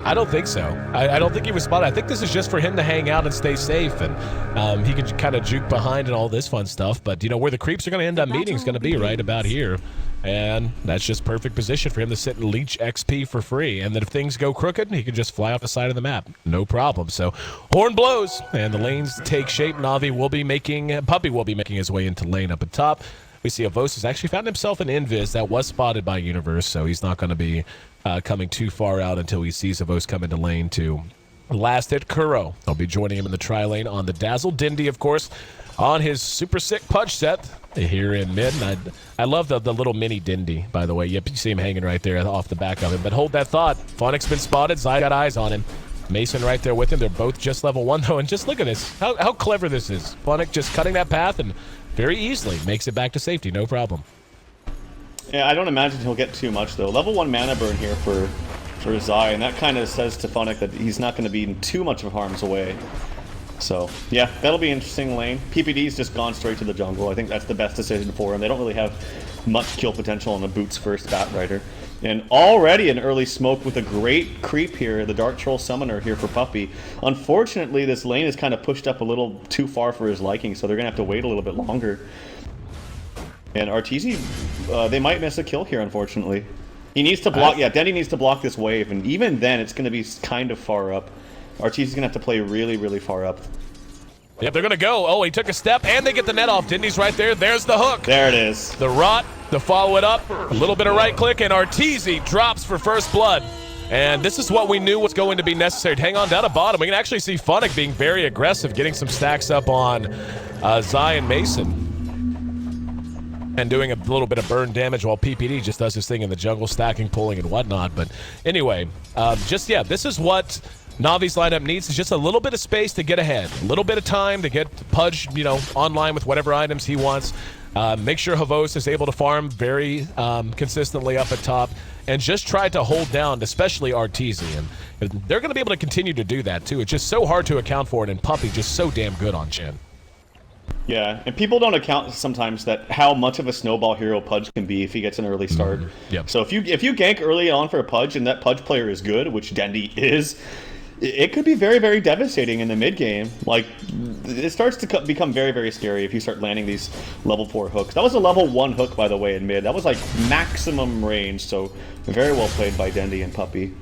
I don't think so. I don't think he was spotted. I think this is just for him to hang out and stay safe, and he can kind of juke behind and all this fun stuff. But, you know, where the creeps are going to end up meeting is going to be right about here. And that's just perfect position for him to sit and leech XP for free. And then if things go crooked, he can just fly off the side of the map. No problem. So, horn blows, and the lanes take shape. Puppy will be making his way into lane up at top. We see Avos has actually found himself an invis that was spotted by Universe, so he's not going to be coming too far out until he sees Avos come into lane 2. Last hit, Kuro. I'll be joining him in the tri-lane on the Dazzle. Dendi, of course, on his super sick Pudge set here in mid. And I love the little mini Dendi, by the way. Yep, you see him hanging right there off the back of him. But hold that thought. Phonic's been spotted. Zai got eyes on him. Mason right there with him. They're both just level 1, though. And just look at this. How clever this is. Phonic just cutting that path and very easily makes it back to safety. No problem. Yeah, I don't imagine he'll get too much, though. Level 1 mana burn here for Zai, and that kind of says to Phonic that he's not going to be in too much of harm's way. So, yeah, that'll be an interesting lane. PPD's just gone straight to the jungle. I think that's the best decision for him. They don't really have much kill potential on a boots first Batrider. And already an early smoke with a great creep here, the Dark Troll Summoner here for Puppy. Unfortunately, this lane is kind of pushed up a little too far for his liking, so they're going to have to wait a little bit longer. And Arteezy, they might miss a kill here, unfortunately. He needs to block, yeah, Dendi needs to block this wave, and even then, it's going to be kind of far up. Arteezy's going to have to play really, really far up. Yep, they're going to go. Oh, he took a step, and they get the net off. Dendi's right there. There's the hook. There it is. The rot, to follow it up. A little bit of right click, and Arteezy drops for first blood. And this is what we knew was going to be necessary. Hang on down to bottom. We can actually see Phonic being very aggressive, getting some stacks up on Zai and Mason. And doing a little bit of burn damage while PPD just does his thing in the jungle, stacking, pulling, and whatnot. But anyway, this is what Navi's lineup needs, is just a little bit of space to get ahead. A little bit of time to get Pudge, online with whatever items he wants. Make sure Havos is able to farm very consistently up at top. And just try to hold down, especially Arteezy. And they're going to be able to continue to do that, too. It's just so hard to account for it, and Puppy just so damn good on Jhin. Yeah, and people don't account sometimes that how much of a snowball hero Pudge can be if he gets an early start. Yep. So if you gank early on for a Pudge and that Pudge player is good, which Dendi is, it could be very, very devastating in the mid game. Like, it starts to become very, very scary if you start landing these level 4 hooks. That was a level 1 hook, by the way, in mid. That was like maximum range, so very well played by Dendi and Puppy.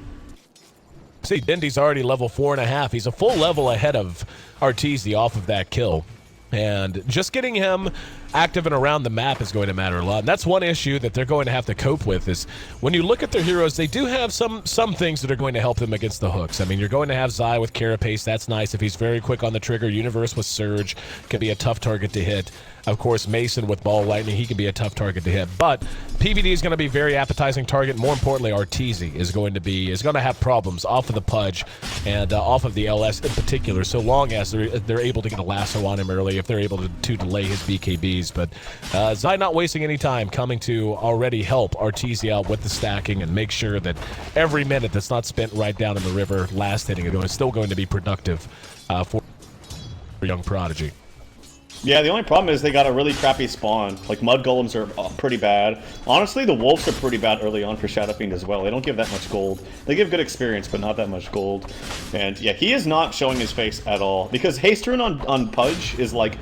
See, Dendi's already level 4.5. He's a full level ahead of Arteezy off of that kill. And just getting him active and around the map is going to matter a lot. And that's one issue that they're going to have to cope with, is when you look at their heroes, they do have some things that are going to help them against the hooks. I mean, you're going to have Zai with Carapace. That's nice if he's very quick on the trigger. Universe with Surge can be a tough target to hit. Of course, Mason with Ball Lightning, he can be a tough target to hit. But PVD is going to be a very appetizing target. More importantly, Arteezy is going to have problems off of the Pudge and off of the LS in particular, so long as they're able to get a lasso on him early, if they're able to delay his BKBs. But Zai not wasting any time, coming to already help Arteezy out with the stacking and make sure that every minute that's not spent right down in the river last hitting it is still going to be productive for young Prodigy. Yeah, the only problem is they got a really crappy spawn. Like, Mud Golems are pretty bad. Honestly, the Wolves are pretty bad early on for Shadow Fiend as well. They don't give that much gold. They give good experience, but not that much gold. And yeah, he is not showing his face at all. Because Haste Rune on Pudge is like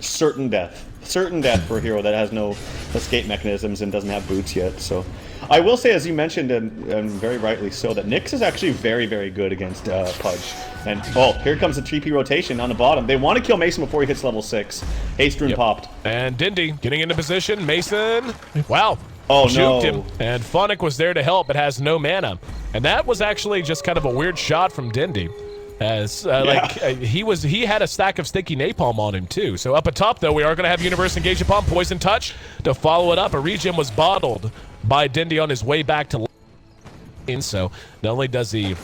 certain death. Certain death for a hero that has no escape mechanisms and doesn't have boots yet. So I will say, as you mentioned, and very rightly so, that Nyx is actually very, very good against Pudge. And, oh, here comes the TP rotation on the bottom. They want to kill Mason before he hits level 6. Haste Rune popped. And Dendi getting into position. Mason, wow. Oh, juked no. him. And Phonic was there to help, but has no mana. And that was actually just kind of a weird shot from Dendi. As he had a stack of sticky napalm on him too. So up atop though, we are going to have Universe engage upon Poison Touch to follow it up. A regen was bottled by Dendi on his way back to lane. So not only does he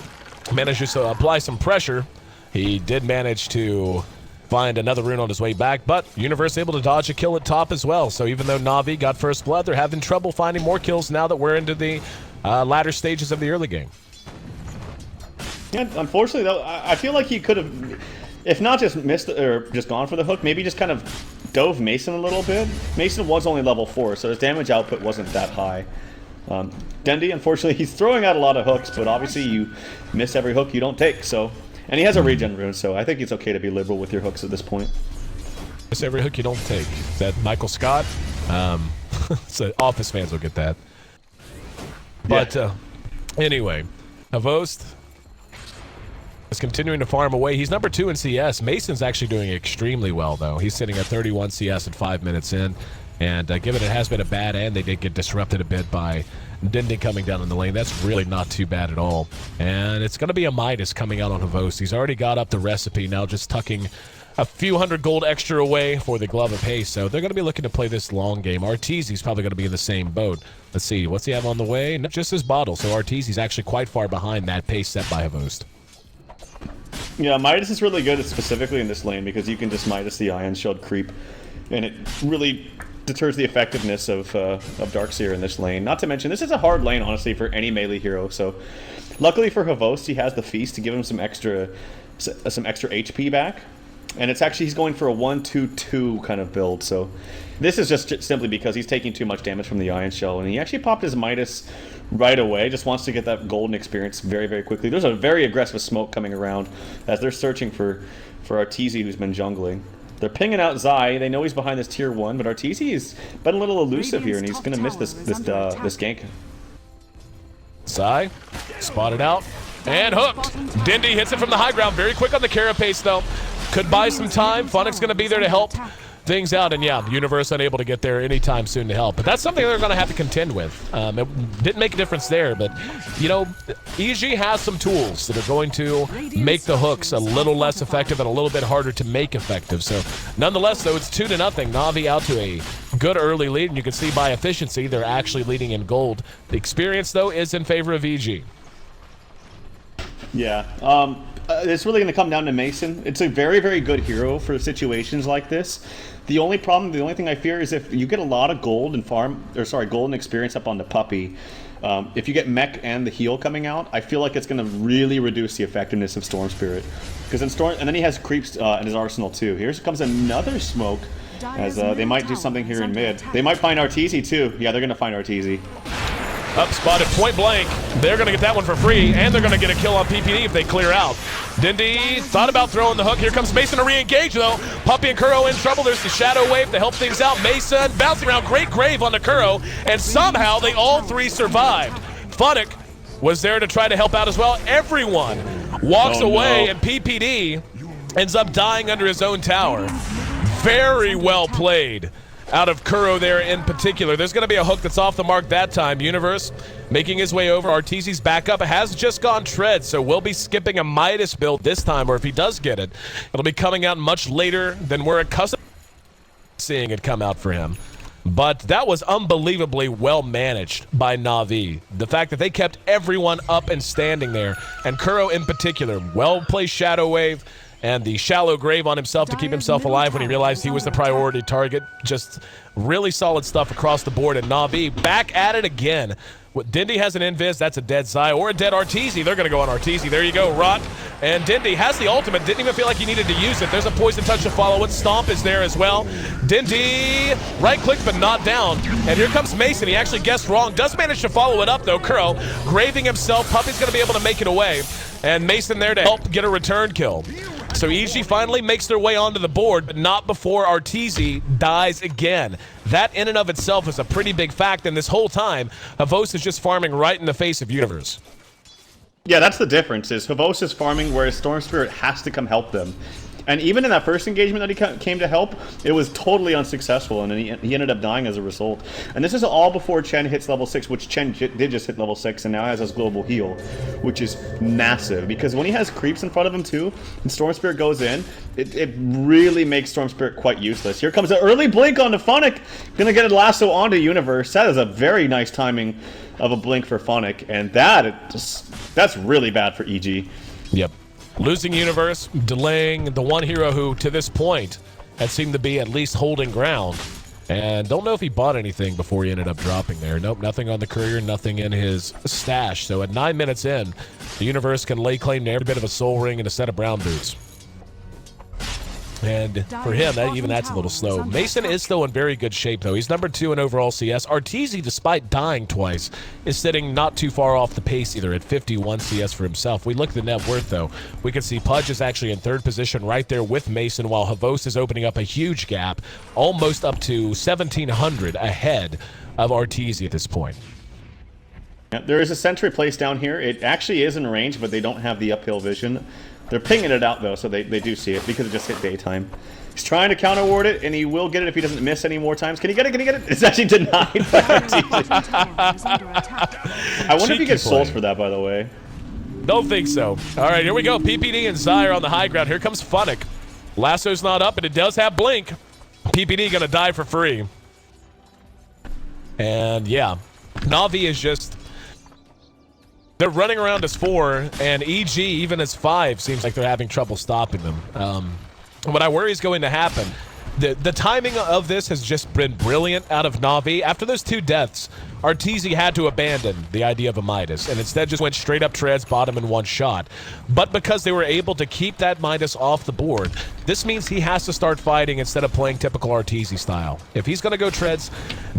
manage to apply some pressure, he did manage to find another rune on his way back, but Universe able to dodge a kill at top as well. So even though Navi got first blood, they're having trouble finding more kills now that we're into the latter stages of the early game. Yeah, unfortunately though, I feel like he could have, if not just missed or just gone for the hook, maybe just kind of dove Mason a little bit. Mason was only level 4, so his damage output wasn't that high. Dendi, unfortunately, he's throwing out a lot of hooks, but obviously you miss every hook you don't take. So, and he has a regen rune, so I think it's okay to be liberal with your hooks at this point. Miss every hook you don't take. Is that Michael Scott? So Office fans will get that. But anyway, Havost is continuing to farm away. He's number 2 in CS. Mason's actually doing extremely well, though. He's sitting at 31 CS at 5 minutes in. And given it has been a bad end, they did get disrupted a bit by Dendi coming down in the lane. That's really not too bad at all. And it's going to be a Midas coming out on Havost. He's already got up the recipe, now just tucking a few hundred gold extra away for the Glove of Haste. So they're going to be looking to play this long game. Arteezy's probably going to be in the same boat. Let's see, what's he have on the way? No, just his bottle. So Arteezy's actually quite far behind that pace set by Havost. Yeah, Midas is really good, specifically in this lane, because you can just Midas the Ion Shield creep, and it really deters the effectiveness of Darkseer in this lane. Not to mention, this is a hard lane, honestly, for any melee hero. So, luckily for Havost, he has the Feast to give him some extra HP back. And it's actually, he's going for a 1-2-2 kind of build. So, this is just simply because he's taking too much damage from the Ion Shell. And he actually popped his Midas right away. Just wants to get that golden experience very, very quickly. There's a very aggressive smoke coming around as they're searching for Arteezy, who's been jungling. They're pinging out Zai. They know he's behind this tier 1, but Arteezy has been a little elusive here, and he's going to miss this gank. Zai, spotted out, and hooked. Dendi hits it from the high ground. Very quick on the carapace, though. Could buy some time. Funnick's going to be there to help things out, and yeah, Universe unable to get there anytime soon to help. But that's something they're going to have to contend with. It didn't make a difference there, but, you know, EG has some tools that are going to make the hooks a little less effective and a little bit harder to make effective. So, nonetheless, though, it's 2-0. Na'Vi out to a good early lead, and you can see by efficiency they're actually leading in gold. The experience, though, is in favor of EG. Yeah, it's really going to come down to Mason. It's a very, very good hero for situations like this. The only thing I fear is if you get a lot of gold and gold and experience up on the puppy, if you get mech and the heal coming out, I feel like it's going to really reduce the effectiveness of Storm Spirit. Because and then he has creeps in his arsenal too. Here comes another smoke, as they might do something here in mid. They might find Arteezy too. Yeah, they're going to find Arteezy. Up spotted point blank. They're going to get that one for free, and they're going to get a kill on PPD if they clear out. Dendi thought about throwing the hook. Here comes Mason to re-engage, though. Puppy and Kuro in trouble. There's the Shadow Wave to help things out. Mason bouncing around. Great grave on the Kuro, and somehow they all three survived. Funnick was there to try to help out as well. Everyone walks away, and PPD ends up dying under his own tower. Very well played out of Kuro there in particular. There's going to be a hook that's off the mark that time. Universe making his way over. Arteezy's back up. It has just gone tread, so we'll be skipping a Midas build this time, or if he does get it, it'll be coming out much later than we're accustomed to seeing it come out for him. But that was unbelievably well managed by Na'Vi. The fact that they kept everyone up and standing there, and Kuro in particular, well-placed Shadow Wave, and the shallow grave on himself to keep himself alive when he realized he was the priority target. Just really solid stuff across the board. And Na'Vi back at it again. Dendi has an invis, that's a dead Zai, or a dead Arteezy. They're going to go on Arteezy. There you go, Rot. And Dendi has the ultimate. Didn't even feel like he needed to use it. There's a poison touch to follow it. Stomp is there as well. Dendi right-click but not down. And here comes Mason. He actually guessed wrong. Does manage to follow it up, though. Kuro graving himself. Puppy's going to be able to make it away. And Mason there to help get a return kill. So EG finally makes their way onto the board, but not before Arteezy dies again. That in and of itself is a pretty big fact, and this whole time, Havost is just farming right in the face of Universe. Yeah, that's the difference, is Havost is farming, whereas Storm Spirit has to come help them. And even in that first engagement that he came to help, it was totally unsuccessful, and he ended up dying as a result. And this is all before Chen hits level 6, which Chen did just hit level 6, and now has his global heal, which is massive. Because when he has creeps in front of him too, and Storm Spirit goes in, it really makes Storm Spirit quite useless. Here comes an early blink onto Funnick, gonna get a lasso onto Universe. That is a very nice timing of a blink for Funnick, and that's really bad for EG. Yep. Losing Universe, delaying the one hero who, to this point, had seemed to be at least holding ground. And don't know if he bought anything before he ended up dropping there. Nope, nothing on the courier, nothing in his stash. So at 9 minutes in, the Universe can lay claim to every bit of a soul ring and a set of brown boots. And for him, that even that's a little slow. Mason is still in very good shape, though. He's number 2 in overall CS. Arteezy, despite dying twice, is sitting not too far off the pace either at 51 CS for himself. We look at the net worth, though. We can see Pudge is actually in 3rd position right there with Mason, while Havos is opening up a huge gap, almost up to 1,700 ahead of Arteezy at this point. Yeah, there is a sentry placed down here. It actually is in range, but they don't have the uphill vision. They're pinging it out, though, so they do see it because it just hit daytime. He's trying to counter ward it, and he will get it if he doesn't miss any more times. Can he get it? Can he get it? It's actually denied by Arteezy. I wonder if he gets souls for that, by the way. Don't think so. All right, here we go. PPD and Zyre on the high ground. Here comes Funnick. Lasso's not up, and it does have Blink. PPD gonna die for free. And yeah, Na Vi is just... They're running around as 4, and EG, even as 5, seems like they're having trouble stopping them. What I worry is going to happen, the timing of this has just been brilliant out of Na Vi. After those 2 deaths, Arteezy had to abandon the idea of a Midas, and instead just went straight up treads, bottom in 1 shot. But because they were able to keep that Midas off the board, this means he has to start fighting instead of playing typical Arteezy style. If he's going to go treads,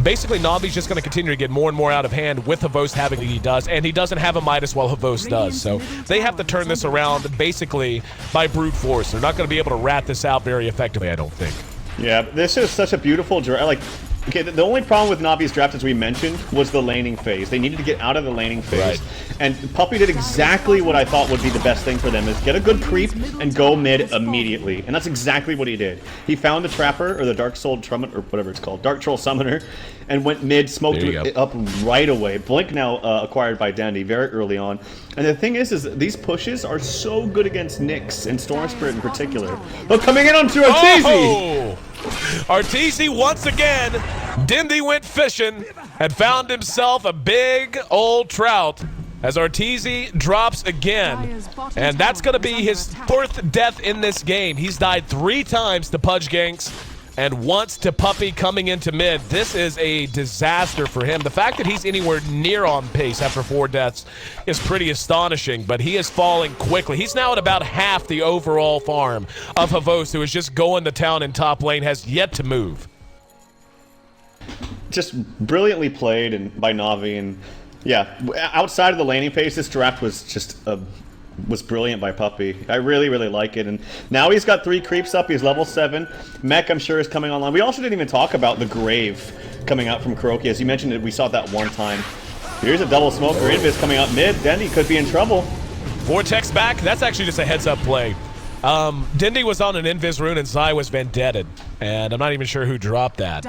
basically Na Vi's just going to continue to get more and more out of hand with Havos having what he does, and he doesn't have a Midas while Havos does. So they have to turn this around basically by brute force. They're not going to be able to rat this out very effectively, I don't think. Yeah, this is such a beautiful draft. Like, okay, the only problem with Na Vi's draft, as we mentioned, was the laning phase. They needed to get out of the laning phase. Right. And Puppey did exactly what I thought would be the best thing for them, is get a good creep and go mid immediately. And that's exactly what he did. He found the Trapper, or the Dark Soul Summoner, or whatever it's called, Dark Troll Summoner, and went mid, smoked it up right away. Blink now acquired by Dendi very early on. And the thing is these pushes are so good against Nyx and Storm Spirit in particular. Oh, coming in onto Arteezy! Oh! Arteezy once again, Dendi went fishing and found himself a big old trout as Arteezy drops again. And that's going to be his 4th death in this game. He's died 3 times to Pudge ganks and once to Puppey coming into mid. This is a disaster for him. The fact that he's anywhere near on pace after 4 deaths is pretty astonishing, but he is falling quickly. He's now at about half the overall farm of Havos, who is just going to town in top lane, has yet to move. Just brilliantly played and by Na Vi, and yeah, outside of the laning phase, this draft was just was brilliant by Puppey. I really, really like it. And now he's got 3 creeps up. He's level 7. Mech, I'm sure, is coming online. We also didn't even talk about the Grave coming out from Kuroki. As you mentioned, we saw that one time. Here's a double smoke. Invis coming out mid. Dendi could be in trouble. Vortex back. That's actually just a heads-up play. Dendi was on an Invis rune and Zai was Vendetted. And I'm not even sure who dropped that.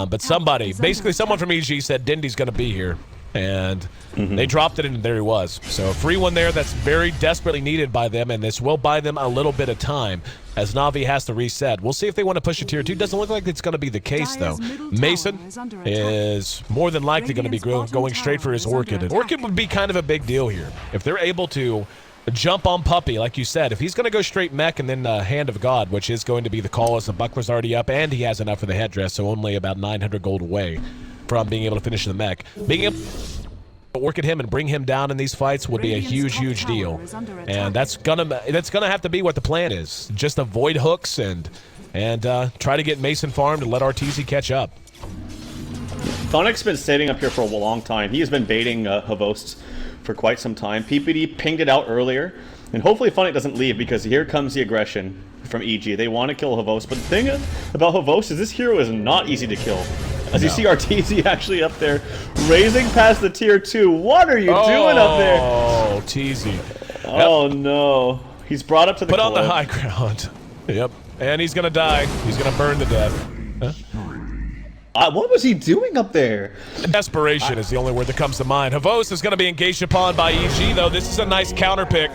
But somebody, basically someone from EG said Dendi's going to be here. And they dropped it, and there he was. So a free one there that's very desperately needed by them, and this will buy them a little bit of time as Na Vi has to reset. We'll see if they want to push a tier 2. Doesn't look like it's going to be the case, though. Mason is more than likely going to be going straight for his Orchid. And Orchid would be kind of a big deal here. If they're able to jump on Puppey, like you said, if he's going to go straight mech and then Hand of God, which is going to be the call as the buckler's already up, and he has enough for the headdress, so only about 900 gold away from being able to finish the mech. Being able to work at him and bring him down in these fights would be a huge deal. And that's gonna have to be what the plan is. Just avoid hooks and try to get Mason farmed and let Arteezy catch up. Thonic's been sitting up here for a long time. He has been baiting Havos for quite some time. PPD pinged it out earlier, and hopefully Phonic doesn't leave, because here comes the aggression from EG. They want to kill Havos, but the thing about Havos is this hero is not easy to kill. As you see Arteezy actually up there, raising past the tier 2. What are you doing up there? Oh, Teezy. Oh, no. He's brought up to the Put on the high ground. Yep. And he's going to die. He's going to burn to death. Huh? What was he doing up there? Desperation is the only word that comes to mind. Havos is going to be engaged upon by EG, though. This is a nice counter pick.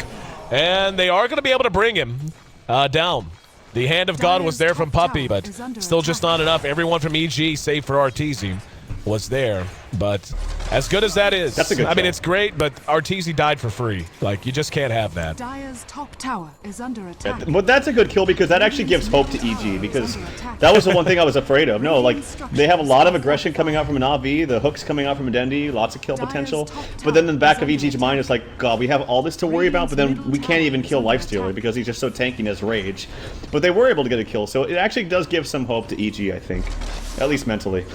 And they are going to be able to bring him down. The Hand of God was there from Puppey, but still just not enough. Everyone from EG, save for Arteezy, was there, but as good as that is, That's a good I mean, kill. it's great, but Arteezy died for free. Like, you just can't have that. Dire's top tower is under attack. But that's a good kill because that actually gives hope to EG, because that was the one thing I was afraid of. No, like, they have a lot of aggression coming out from Na Vi, the hooks coming out from Dendi, lots of kill potential. But then in the back of EG's mind, it's like, God, we have all this to worry about, but then we can't even kill Lifestealer because he's just so tanky in his rage. But they were able to get a kill, so it actually does give some hope to EG, I think. At least mentally.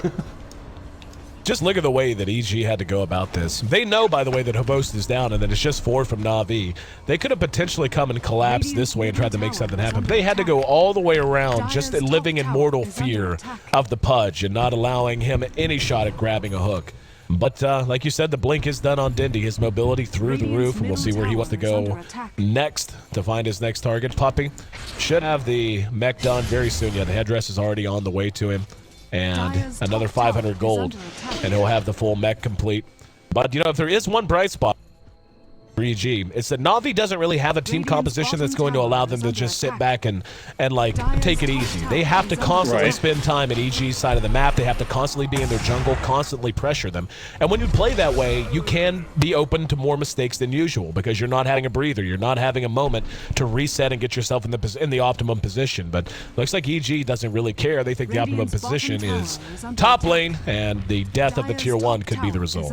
Just look at the way that EG had to go about this. They know, by the way, that Havost is down and that it's just 4 from Na Vi. They could have potentially come and collapsed this way and tried to make something happen. But they had to go all the way around, just living in mortal fear of the Pudge and not allowing him any shot at grabbing a hook. But like you said, the blink is done on Dendi. His mobility through the roof, and we'll see where he wants to go next to find his next target. Puppy should have the mech done very soon. Yeah, the headdress is already on the way to him. And another 500 gold, and he'll have the full mech complete. But, you know, if there is one bright spot for EG, it's that Na Vi doesn't really have a team composition that's going to allow them to just sit back and like, take it easy. They have to constantly spend time at EG's side of the map. They have to constantly be in their jungle, constantly pressure them. And when you play that way, you can be open to more mistakes than usual because you're not having a breather. You're not having a moment to reset and get yourself in the optimum position. But looks like EG doesn't really care. They think the optimum position is top lane, and the death of the tier 1 could be the result.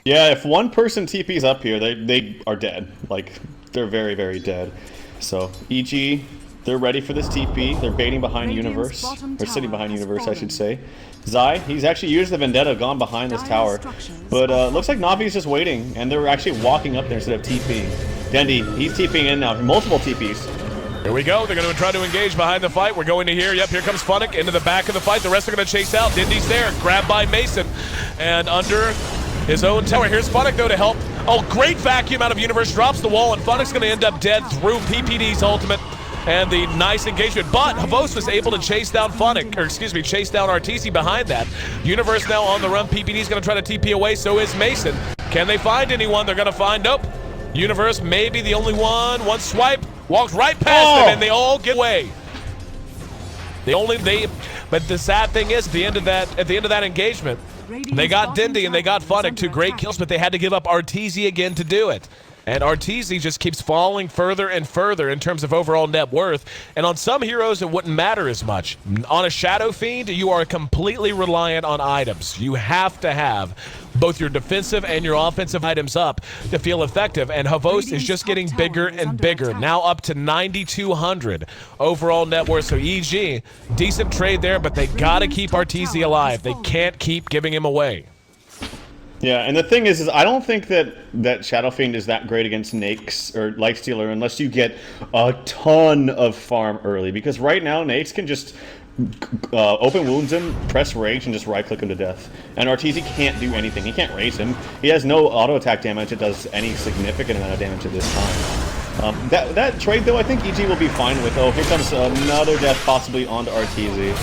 Yeah, if one person TP's up here, they are dead. Like, they're very, very dead. So, EG, they're ready for this TP. They're baiting behind Universe. Or sitting behind Universe, I should say. Zai, he's actually used the Vendetta, gone behind this tower. But looks like Na Vi's just waiting, and they're actually walking up there instead of TPing. Dendi, he's TPing in now. Multiple TPs. Here we go. They're going to try to engage behind the fight. We're going to here. Yep, here comes Funnick into the back of the fight. The rest are going to chase out. Dendi's there. Grabbed by Mason. And under his own tower. Here's Funnick, though, to help. Oh, great vacuum out of Universe. Drops the wall, and Funnick's going to end up dead through PPD's ultimate. And the nice engagement. But Havost was able to chase down Funnick, or excuse me, chase down Arteezy behind that. Universe now on the run. PPD's going to try to TP away. So is Mason. Can they find anyone? They're going to find. Nope. Universe may be the only one. One swipe. Walks right past them, and they all get away. But the sad thing is, at the end of that engagement, they got Dendi and they got Funnick, 2 great kills, but they had to give up Arteezy again to do it. And Arteezy just keeps falling further and further in terms of overall net worth. And on some heroes, it wouldn't matter as much. On a Shadow Fiend, you are completely reliant on items. You have to have both your defensive and your offensive items up to feel effective. And Havost is just getting bigger and bigger. Now up to 9,200 overall net worth. So EG, decent trade there, but they got to keep Arteezy alive. They can't keep giving him away. Yeah, and the thing is I don't think that Shadow Fiend is that great against Nakes or Lifestealer unless you get a ton of farm early. Because right now, Nakes can just open wounds him, press rage, and just right-click him to death. And Arteezy can't do anything. He can't raise him. He has no auto-attack damage that does any significant amount of damage at this time. That trade, though, I think EG will be fine with. Oh, here comes another death possibly onto Arteezy.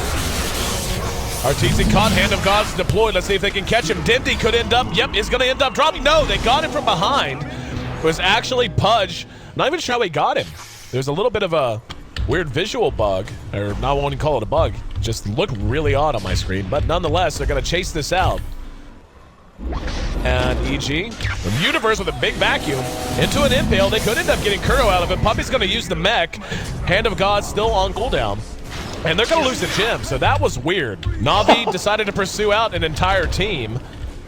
Arteezy caught, Hand of God's deployed. Let's see if they can catch him. Dendi could end up, is going to end up dropping. No, they got him from behind. It was actually Pudge. Not even sure how he got him. There's a little bit of a weird visual bug, or not wanting to call it a bug. Just looked really odd on my screen. But nonetheless, they're going to chase this out. And EG, from Universe with a big vacuum, into an impale. They could end up getting Kuro out of it. Puppy's going to use the mech. Hand of God still on cooldown. And they're going to lose the gem, so that was weird. Na Vi decided to pursue out an entire team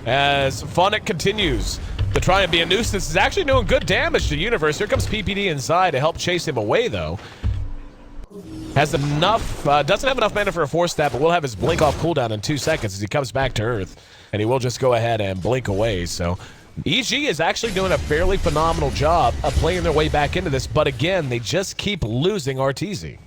as Funnick continues to try and be a nuisance. Is actually doing good damage to Universe. Here comes PPD inside to help chase him away, though. Has enough, doesn't have enough mana for a 4-step, but will have his blink off cooldown in 2 seconds as he comes back to Earth. And he will just go ahead and blink away, so EG is actually doing a fairly phenomenal job of playing their way back into this, but again, they just keep losing Arteezy.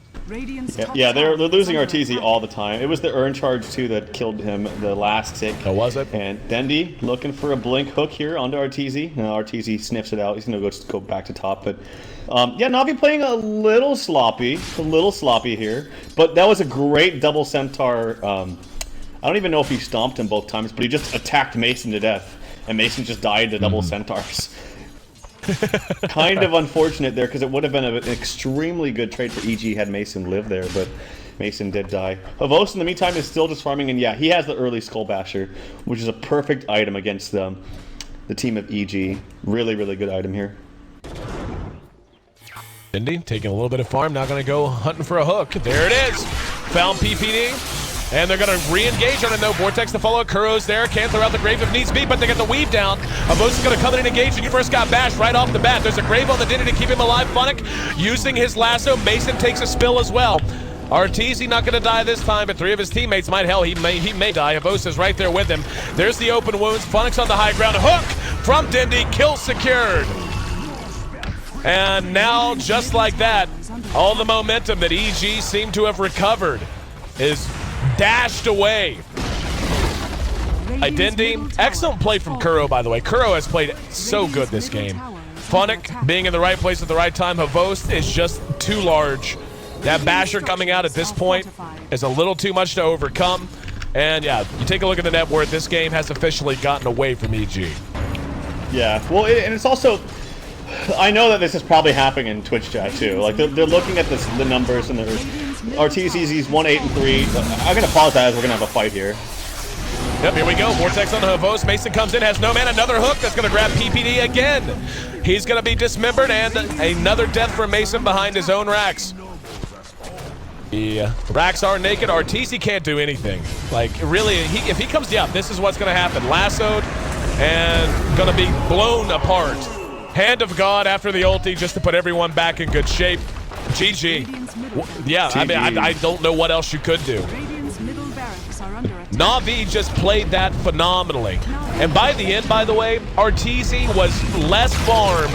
Yeah, they're losing Arteezy all the time. It was the Urn Charge, too, that killed him the last tick. Oh, was it? And Dendi looking for a blink hook here onto Arteezy. Now Arteezy sniffs it out. He's going to go back to top. But, yeah, Na Vi playing a little sloppy here. But that was a great double Centaur. I don't even know if he stomped him both times, but he just attacked Mason to death. And Mason just died to double Centaurs. Kind of unfortunate there, because it would have been an extremely good trade for EG had Mason lived there. But Mason did die. Havos in the meantime is still just farming, and yeah, he has the early Skull Basher, which is a perfect item against the team of EG. Really, really good item here. Dendi taking a little bit of farm, now going to go hunting for a hook. There it is. Found PPD. And they're going to re-engage on it. No Vortex to follow. Kuro's there. Can't throw out the Grave if needs be, but they get the weave down. Avos is going to come in and engage. The Universe got bashed right off the bat. There's a Grave on the Dendi to keep him alive. Funnick using his lasso. Mason takes a spill as well. Arteezy not going to die this time, but 3 of his teammates might. Hell, he may die. Avos is right there with him. There's the open wounds. Funnick's on the high ground. Hook from Dendi. Kill secured. And now, just like that, all the momentum that EG seemed to have recovered is dashed away by Dendi. Excellent play from Kuro, by the way. Kuro has played so good this game. Funnick being in the right place at the right time. Havos is just too large. That Basher coming out at this point is a little too much to overcome. And yeah, you take a look at the net worth. This game has officially gotten away from EG. Yeah, well, and it's also, I know that this is probably happening in Twitch chat too. Like they're looking at the numbers, and there's Arteezy's 1-8 and 3. I'm gonna pause that as we're gonna have a fight here. Yep, here we go. Vortex on the Havos. Mason comes in, has no man. Another hook that's gonna grab PPD again. He's gonna be dismembered, and another death for Mason behind his own racks. The racks are naked. Arteezy can't do anything. Like really, if he comes down, this is what's gonna happen. Lassoed and gonna be blown apart. Hand of God after the ulti just to put everyone back in good shape. GG. Yeah, I mean, I don't know what else you could do. Na Vi just played that phenomenally. And by the end, by the way, Arteezy was less farmed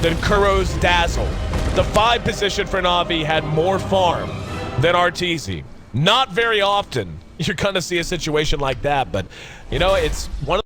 than Kuro's Dazzle. The 5 position for Na Vi had more farm than Arteezy. Not very often you're going to see a situation like that, but, you know, it's one of